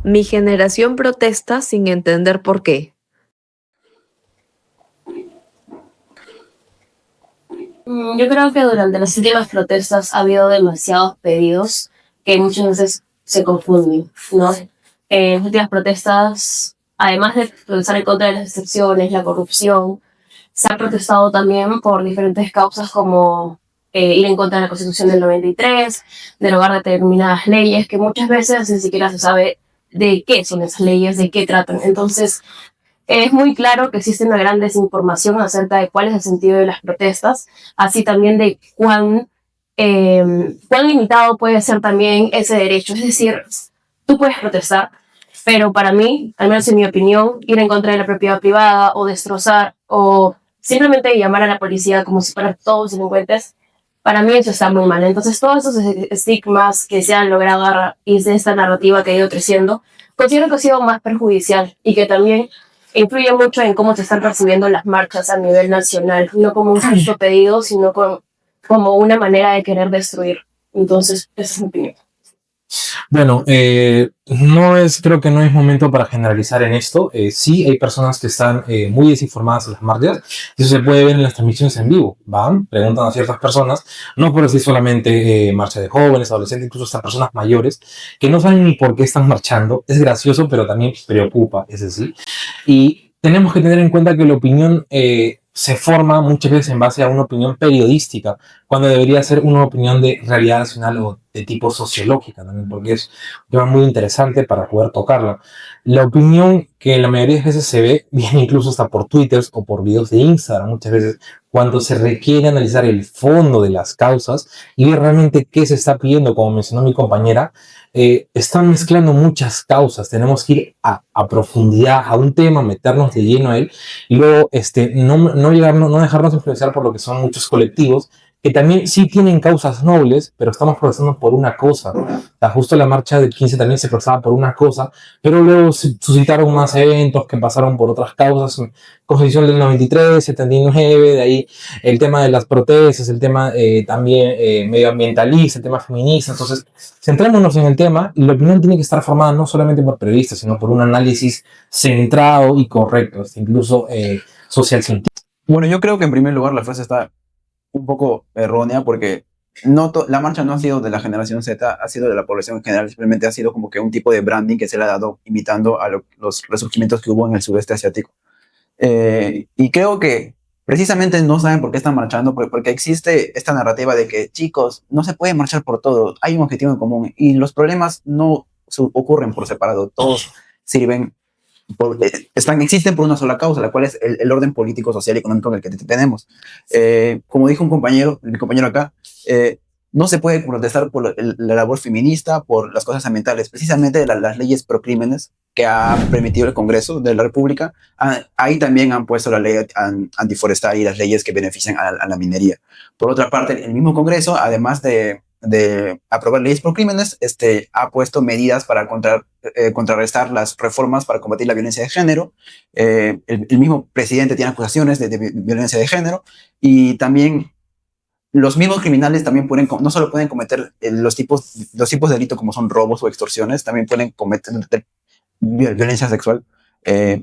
Mi generación protesta sin entender por qué. Yo creo que durante las últimas protestas ha habido demasiados pedidos que muchas veces se confunden, ¿no? En las últimas protestas, además de protestar en contra de las excepciones, la corrupción, se ha protestado también por diferentes causas como ir en contra de la Constitución del 93, derogar determinadas leyes que muchas veces ni siquiera se sabe de qué son esas leyes, de qué tratan. Entonces, es muy claro que existe una gran desinformación acerca de cuál es el sentido de las protestas, así también de cuán limitado puede ser también ese derecho. Es decir, tú puedes protestar, pero para mí, al menos en mi opinión, ir en contra de la propiedad privada o destrozar o simplemente llamar a la policía como si fueran todos delincuentes, para mí eso está muy mal. Entonces, todos esos estigmas que se han logrado a raíz de esta narrativa que ha ido creciendo, considero que ha sido más perjudicial y que también influye mucho en cómo se están percibiendo las marchas a nivel nacional, no como un justo pedido, sino como una manera de querer destruir. Entonces, esa es mi opinión. Bueno, creo que no es momento para generalizar en esto. Sí, hay personas que están muy desinformadas en las marchas, y eso se puede ver en las transmisiones en vivo. Van, preguntan a ciertas personas, no por decir solamente marcha de jóvenes, adolescentes, incluso hasta personas mayores, que no saben ni por qué están marchando. Es gracioso, pero también preocupa, es decir. Y tenemos que tener en cuenta que la opinión se forma muchas veces en base a una opinión periodística, cuando debería ser una opinión de realidad nacional o de tipo sociológica también, porque es un tema muy interesante para poder tocarla. La opinión que la mayoría de veces se ve, viene incluso hasta por Twitter o por videos de Instagram, muchas veces, cuando se requiere analizar el fondo de las causas y ver realmente qué se está pidiendo, como mencionó mi compañera, están mezclando muchas causas. Tenemos que ir a profundidad a un tema, meternos de lleno a él y luego no dejarnos influenciar por lo que son muchos colectivos que también sí tienen causas nobles, pero estamos protestando por una cosa. O sea, justo la marcha del 15 también se protestaba por una cosa, pero luego se suscitaron más eventos que pasaron por otras causas, Constitución del 93, 79, de ahí el tema de las protestas, el tema también medioambientalista, el tema feminista. Entonces, centrémonos en el tema y la opinión tiene que estar formada no solamente por periodistas, sino por un análisis centrado y correcto, incluso social científico. Bueno, yo creo que en primer lugar la frase está un poco errónea porque la marcha no ha sido de la generación Z, ha sido de la población en general, simplemente ha sido como que un tipo de branding que se le ha dado imitando a los resurgimientos que hubo en el sudeste asiático. Y creo que precisamente no saben por qué están marchando, porque existe esta narrativa de que, chicos, no se puede marchar por todo, hay un objetivo en común y los problemas no ocurren por separado, todos sirven existen por una sola causa, la cual es el orden político, social y económico en el que tenemos. Como dijo mi compañero acá, no se puede protestar por la labor feminista, por las cosas ambientales, precisamente las leyes procrímenes que ha permitido el Congreso de la República. Ahí también han puesto la ley antiforestal y las leyes que benefician a la minería. Por otra parte, el mismo Congreso, además de aprobar leyes por crímenes, ha puesto medidas para contrarrestar las reformas para combatir la violencia de género. El mismo presidente tiene acusaciones de violencia de género y también los mismos criminales también no solo pueden cometer los tipos de delito como son robos o extorsiones, también pueden cometer violencia sexual,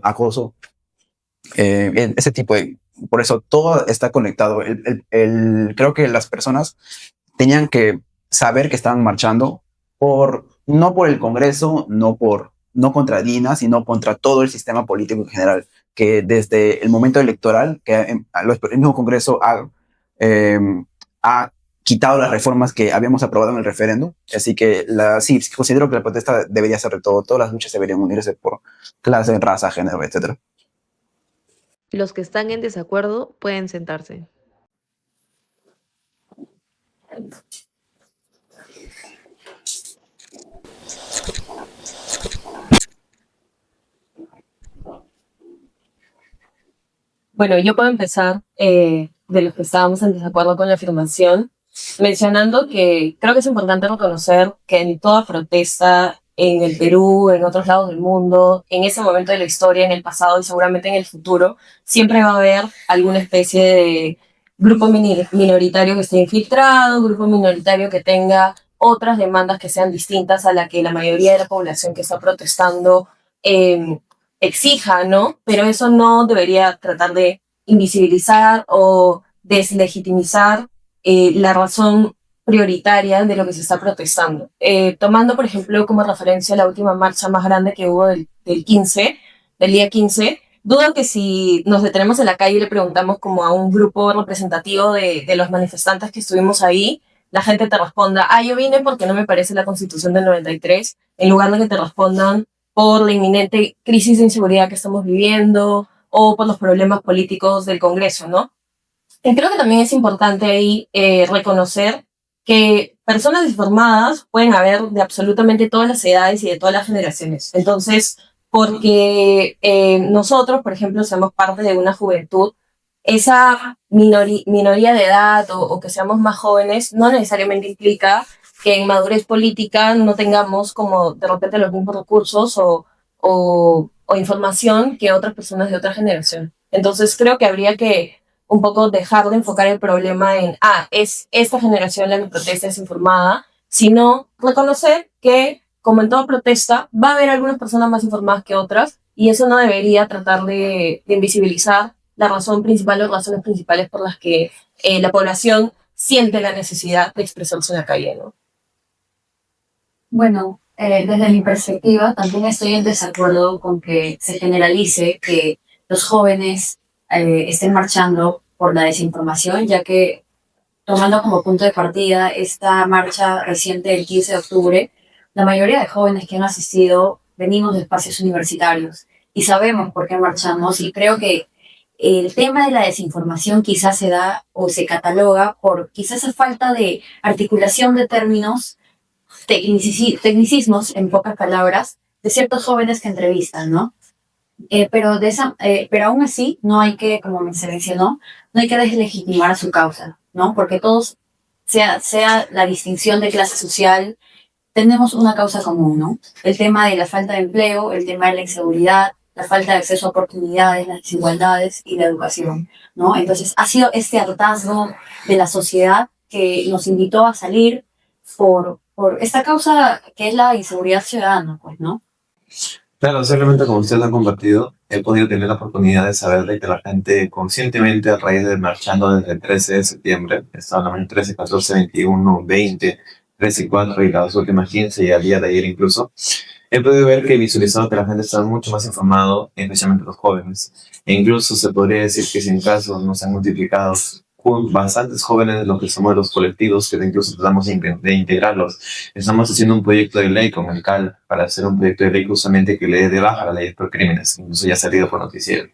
acoso, ese tipo de... Por eso todo está conectado. Creo que las personas tenían que saber que estaban marchando no por el Congreso, no contra Dina, sino contra todo el sistema político en general, que desde el momento electoral, que el mismo Congreso ha quitado las reformas que habíamos aprobado en el referéndum. Así que sí, considero que la protesta debería ser de todo. Todas las luchas deberían unirse por clase, raza, género, etc. Los que están en desacuerdo pueden sentarse. Bueno, yo puedo empezar de los que estábamos en desacuerdo con la afirmación, mencionando que creo que es importante reconocer que en toda protesta en el Perú, en otros lados del mundo, en ese momento de la historia, en el pasado y seguramente en el futuro, siempre va a haber alguna especie de grupo minoritario que esté infiltrado, grupo minoritario que tenga otras demandas que sean distintas a la que la mayoría de la población que está protestando exija, ¿no? Pero eso no debería tratar de invisibilizar o deslegitimizar la razón prioritaria de lo que se está protestando. Tomando, por ejemplo, como referencia la última marcha más grande que hubo del día 15, dudo que si nos detenemos en la calle y le preguntamos como a un grupo representativo de los manifestantes que estuvimos ahí, la gente te responda, yo vine porque no me parece la Constitución del 93, en lugar de que te respondan por la inminente crisis de inseguridad que estamos viviendo o por los problemas políticos del Congreso, ¿no? Y creo que también es importante ahí reconocer que personas desinformadas pueden haber de absolutamente todas las edades y de todas las generaciones. Entonces, porque nosotros, por ejemplo, seamos parte de una juventud, esa minoría de edad o que seamos más jóvenes no necesariamente implica que en madurez política no tengamos como de repente los mismos recursos o información que otras personas de otra generación. Entonces creo que habría que un poco dejar de enfocar el problema en, es esta generación la que protesta desinformada, sino reconocer que, como en toda protesta, va a haber algunas personas más informadas que otras y eso no debería tratar de invisibilizar la razón principal o razones principales por las que la población siente la necesidad de expresarse en la calle, ¿no? Bueno, desde mi perspectiva, también estoy en desacuerdo con que se generalice que los jóvenes estén marchando por la desinformación, ya que tomando como punto de partida esta marcha reciente del 15 de octubre, la mayoría de jóvenes que han asistido venimos de espacios universitarios y sabemos por qué marchamos, y creo que el tema de la desinformación quizás se da o se cataloga por quizás esa falta de articulación de términos, tecnicismos, en pocas palabras, de ciertos jóvenes que entrevistan, ¿no? Pero aún así no hay que, como se mencionó, no hay que deslegitimar su causa, ¿no? Porque todos, sea la distinción de clase social, tenemos una causa común, ¿no? El tema de la falta de empleo, el tema de la inseguridad, la falta de acceso a oportunidades, las desigualdades y la educación, ¿no? Entonces ha sido este hartazgo de la sociedad que nos invitó a salir por esta causa que es la inseguridad ciudadana, pues, ¿no? Claro, simplemente como ustedes han compartido, he podido tener la oportunidad de saber de que la gente conscientemente, a raíz de marchando desde el 13 de septiembre, estaban hablando 13, 14, 21, 20, 13 y 4 y las últimas 15 y al día de ayer incluso, he podido ver que he visualizado que la gente está mucho más informado, especialmente los jóvenes. E incluso se podría decir que sin casos no se han multiplicado bastantes jóvenes de lo que somos los colectivos, que incluso tratamos de integrarlos. Estamos haciendo un proyecto de ley con el CAL para hacer un proyecto de ley justamente que le dé de baja a la ley por crímenes. Incluso ya ha salido por noticiero.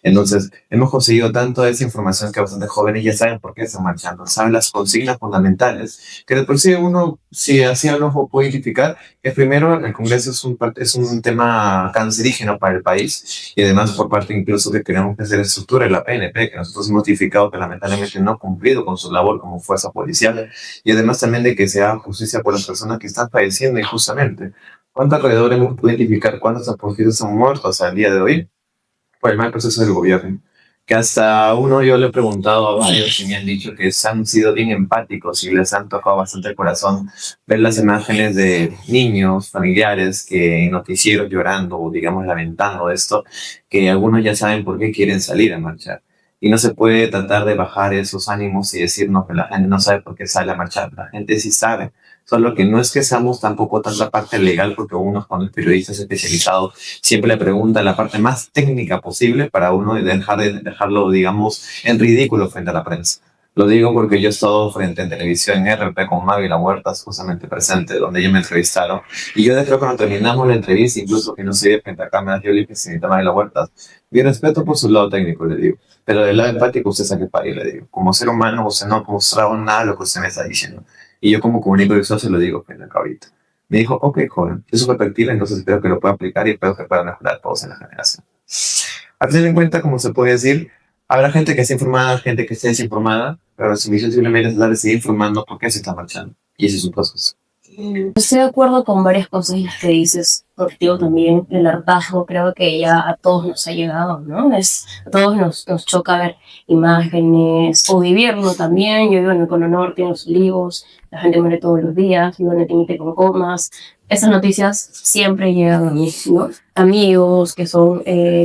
Entonces, hemos conseguido tanto esa información que bastantes jóvenes ya saben por qué están marchando, saben las consignas fundamentales, que de por sí uno, si así lo puede identificar, que primero el Congreso es un tema cancerígeno para el país, y además por parte incluso que queremos que se estructure la PNP, que nosotros hemos notificado que lamentablemente no ha cumplido con su labor como fuerza policial, y además también de que se haga justicia por las personas que están padeciendo injustamente. ¿Cuántos alrededor hemos podido identificar cuántos apogios son muertos al día de hoy por el mal proceso del gobierno? Que hasta uno yo le he preguntado a varios y me han dicho que han sido bien empáticos y les han tocado bastante el corazón ver las imágenes de niños, familiares que en noticieros llorando o digamos lamentando esto, que algunos ya saben por qué quieren salir a marchar. Y no se puede tratar de bajar esos ánimos y decirnos que la gente no sabe por qué sale a marchar. La gente sí sabe. Solo que no es que seamos tampoco tanta parte legal, porque uno cuando es periodista especializado siempre le pregunta la parte más técnica posible para uno dejarlo, digamos, en ridículo frente a la prensa. Lo digo porque yo he estado frente en televisión en RP con Mávila Huertas, justamente presente, donde ellos me entrevistaron. Y yo después cuando terminamos la entrevista, incluso que no se ve frente a cámaras, yo le dije, señorita Mávila Huertas, mi respeto por su lado técnico, le digo. Pero del lado empático usted sabe para ir, le digo. Como ser humano, usted no ha mostrado nada de lo que usted me está diciendo. Y yo como comunicador visual se lo digo, pues, ahorita. Me dijo, ok, joven, es su perspectiva, entonces espero que lo pueda aplicar y espero que pueda mejorar todos en la generación. A tener en cuenta, como se puede decir, habrá gente que esté informada, gente que esté desinformada, pero su misión simplemente es dar de seguir informando por qué se está marchando. Y ese es un proceso. Estoy de acuerdo con varias cosas que dices, porque yo también el hartazgo creo que ya a todos nos ha llegado, ¿no? A todos nos choca ver imágenes o vivirlo también. Yo vivo en el Cono Norte, en Los Olivos, la gente muere todos los días, vivo en el Tinite con comas. Esas noticias siempre llegan a mí, ¿no? Amigos que son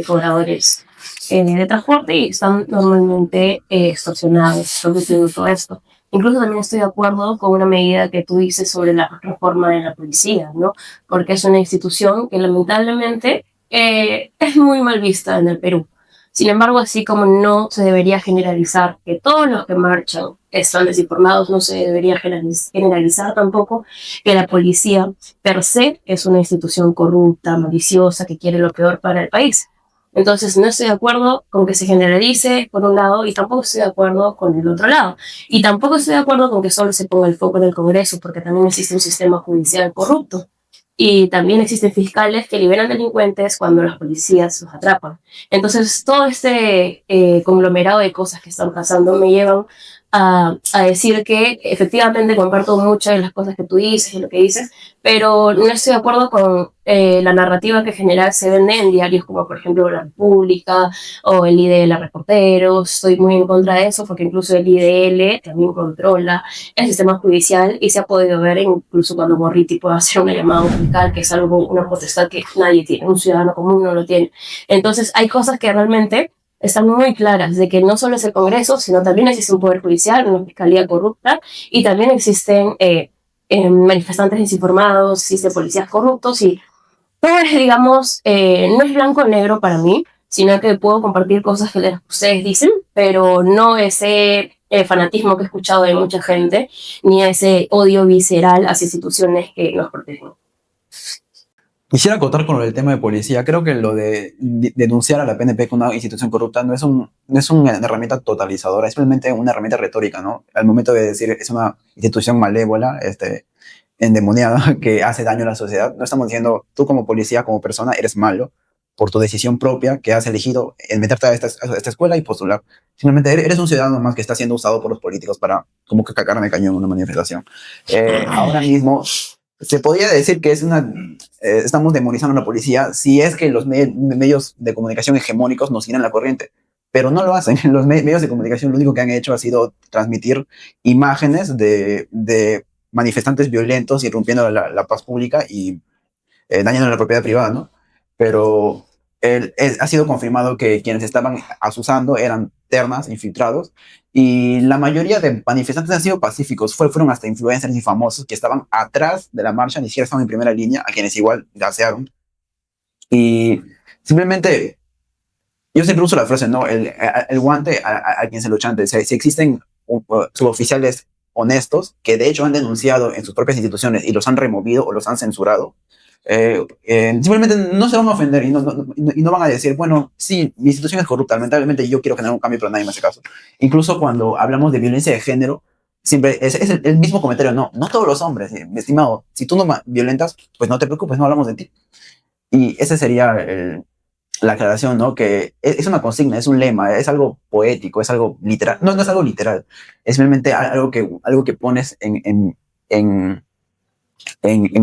cobradores de transporte y están normalmente extorsionados, sobre todo esto. Incluso también estoy de acuerdo con una medida que tú dices sobre la reforma de la policía, ¿no? Porque es una institución que lamentablemente es muy mal vista en el Perú. Sin embargo, así como no se debería generalizar que todos los que marchan están desinformados, no se debería generalizar tampoco que la policía per se es una institución corrupta, maliciosa, que quiere lo peor para el país. Entonces, no estoy de acuerdo con que se generalice por un lado y tampoco estoy de acuerdo con el otro lado. Y tampoco estoy de acuerdo con que solo se ponga el foco en el Congreso, porque también existe un sistema judicial corrupto. Y también existen fiscales que liberan delincuentes cuando las policías los atrapan. Entonces, todo este conglomerado de cosas que están pasando me llevan a decir que efectivamente comparto muchas de las cosas que tú dices y lo que dices, pero no estoy de acuerdo con la narrativa que en general se vende en diarios como por ejemplo La República o el IDL Reporteros. Estoy muy en contra de eso porque incluso el IDL también controla el sistema judicial y se ha podido ver incluso cuando Morriti puede hacer una llamada musical, que es algo, una potestad que nadie tiene, un ciudadano común no lo tiene. Entonces hay cosas que realmente están muy claras de que no solo es el Congreso, sino también existe un poder judicial, una fiscalía corrupta y también existen manifestantes desinformados, existen policías corruptos y todo es, digamos, no es blanco o negro para mí, sino que puedo compartir cosas que ustedes dicen, pero no ese fanatismo que he escuchado de mucha gente, ni ese odio visceral hacia instituciones que nos protegen. Quisiera acotar con lo del tema de policía. Creo que lo de denunciar a la PNP como una institución corrupta no es una herramienta totalizadora, es simplemente una herramienta retórica, ¿no? Al momento de decir es una institución malévola, endemoniada, que hace daño a la sociedad, no estamos diciendo tú como policía, como persona, eres malo por tu decisión propia que has elegido en meterte a esta escuela y postular. Simplemente eres un ciudadano más que está siendo usado por los políticos para como que cagar de cañón en una manifestación. Ahora mismo se podría decir que estamos demonizando a la policía si es que los medios de comunicación hegemónicos nos siguen la corriente, pero no lo hacen. Los medios de comunicación lo único que han hecho ha sido transmitir imágenes de manifestantes violentos irrumpiendo la paz pública y dañando la propiedad privada, ¿no? Pero ha sido confirmado que quienes estaban asusando eran ternas, infiltrados, y la mayoría de manifestantes han sido pacíficos, fueron hasta influencers y famosos que estaban atrás de la marcha, ni siquiera estaban en primera línea, a quienes igual gasearon. Y simplemente, yo siempre uso la frase, ¿no? El guante a quien se lo chante. Si existen suboficiales honestos, que de hecho han denunciado en sus propias instituciones y los han removido o los han censurado, simplemente no se van a ofender y no van a decir, bueno, sí, mi institución es corrupta, lamentablemente yo quiero generar un cambio, pero nadie me hace caso. Incluso cuando hablamos de violencia de género, siempre es el mismo comentario, no todos los hombres, estimado, si tú no violentas, pues no te preocupes, no hablamos de ti. Y esa sería la aclaración, ¿no? Que es una consigna, es un lema, es algo poético, es algo literal, no es algo literal, es simplemente algo que pones en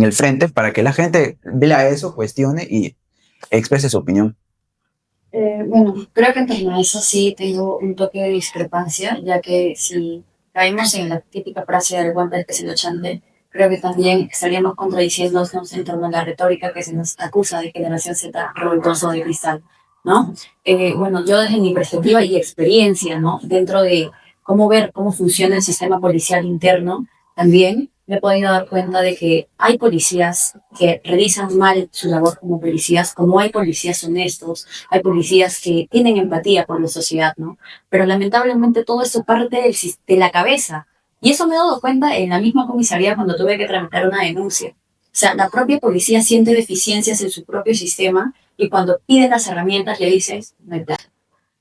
el frente para que la gente vea eso, cuestione y exprese su opinión. Bueno, creo que en torno a eso sí tengo un toque de discrepancia, ya que si caemos en la típica frase del guante que se lo chante, creo que también estaríamos contradiciéndonos en torno a la retórica que se nos acusa de generación Z revoltoso de cristal, ¿no? Bueno, yo desde mi perspectiva y experiencia, ¿no? Dentro de ver cómo funciona el sistema policial interno, también me he podido dar cuenta de que hay policías que realizan mal su labor como policías, como hay policías honestos, hay policías que tienen empatía por la sociedad, ¿no? Pero lamentablemente todo eso parte de la cabeza. Y eso me he dado cuenta en la misma comisaría cuando tuve que tramitar una denuncia. O sea, la propia policía siente deficiencias en su propio sistema y cuando pide las herramientas le dices, no hay plata,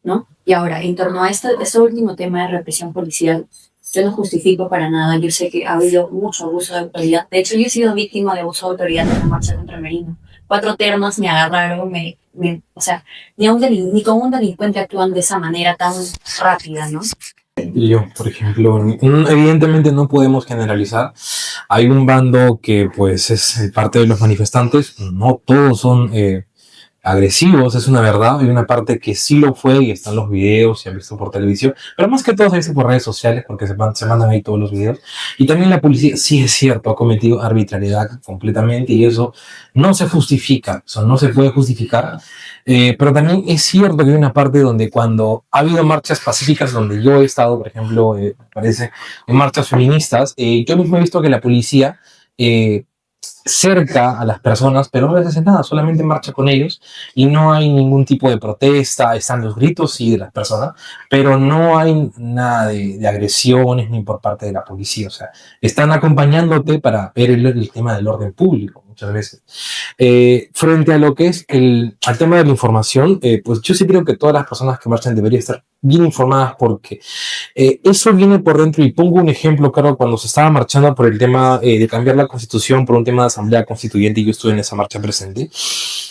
¿no? Y ahora, en torno a este último tema de represión policial, yo no justifico para nada, yo sé que ha habido mucho abuso de autoridad. De hecho, yo he sido víctima de abuso de autoridad en la marcha contra Merino. 4 ternos me agarraron, o sea, ni con un delincuente actúan de esa manera tan rápida, ¿no? yo, por ejemplo, evidentemente no podemos generalizar. Hay un bando que pues es parte de los manifestantes, no todos son agresivos, es una verdad. Hay una parte que sí lo fue y están los videos, se han visto por televisión, pero más que todo se ha visto por redes sociales porque se mandan ahí todos los videos. Y también la policía, sí es cierto, ha cometido arbitrariedad completamente y eso no se justifica, eso no se puede justificar. Pero también es cierto que hay una parte donde cuando ha habido marchas pacíficas donde yo he estado, por ejemplo, me parece, en marchas feministas, yo mismo he visto que la policía cerca a las personas, pero no les hace nada, solamente marcha con ellos y no hay ningún tipo de protesta, están los gritos, sí, de las personas, pero no hay nada de agresiones ni por parte de la policía, o sea, están acompañándote para ver el tema del orden público muchas veces. Frente a lo que es al tema de la información, pues yo sí creo que todas las personas que marchan deberían estar bien informadas porque eso viene por dentro y pongo un ejemplo, claro, cuando se estaba marchando por el tema de cambiar la constitución por un tema de asamblea constituyente y yo estuve en esa marcha presente,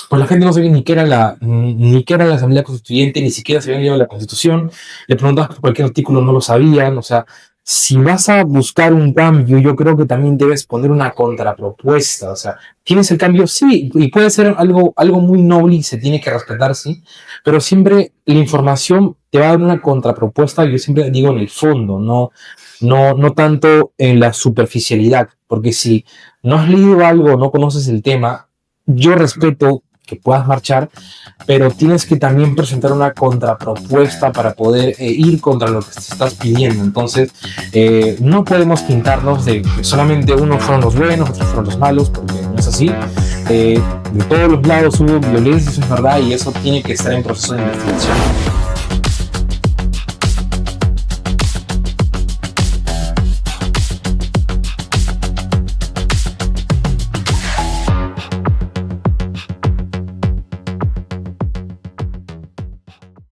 pues la gente no sabía ni qué era la asamblea constituyente, ni siquiera se habían leído la constitución, le preguntabas por cualquier artículo, no lo sabían, o sea, si vas a buscar un cambio, yo creo que también debes poner una contrapropuesta, o sea, ¿tienes el cambio? Sí, y puede ser algo muy noble y se tiene que respetar, sí, pero siempre la información te va a dar una contrapropuesta, yo siempre digo en el fondo, no tanto en la superficialidad, porque si no has leído algo, no conoces el tema, yo respeto que puedas marchar, pero tienes que también presentar una contrapropuesta para poder ir contra lo que te estás pidiendo. Entonces, no podemos pintarnos de que solamente unos fueron los buenos, otros fueron los malos, porque no es así. De todos los lados hubo violencia, eso es verdad, y eso tiene que estar en proceso de investigación.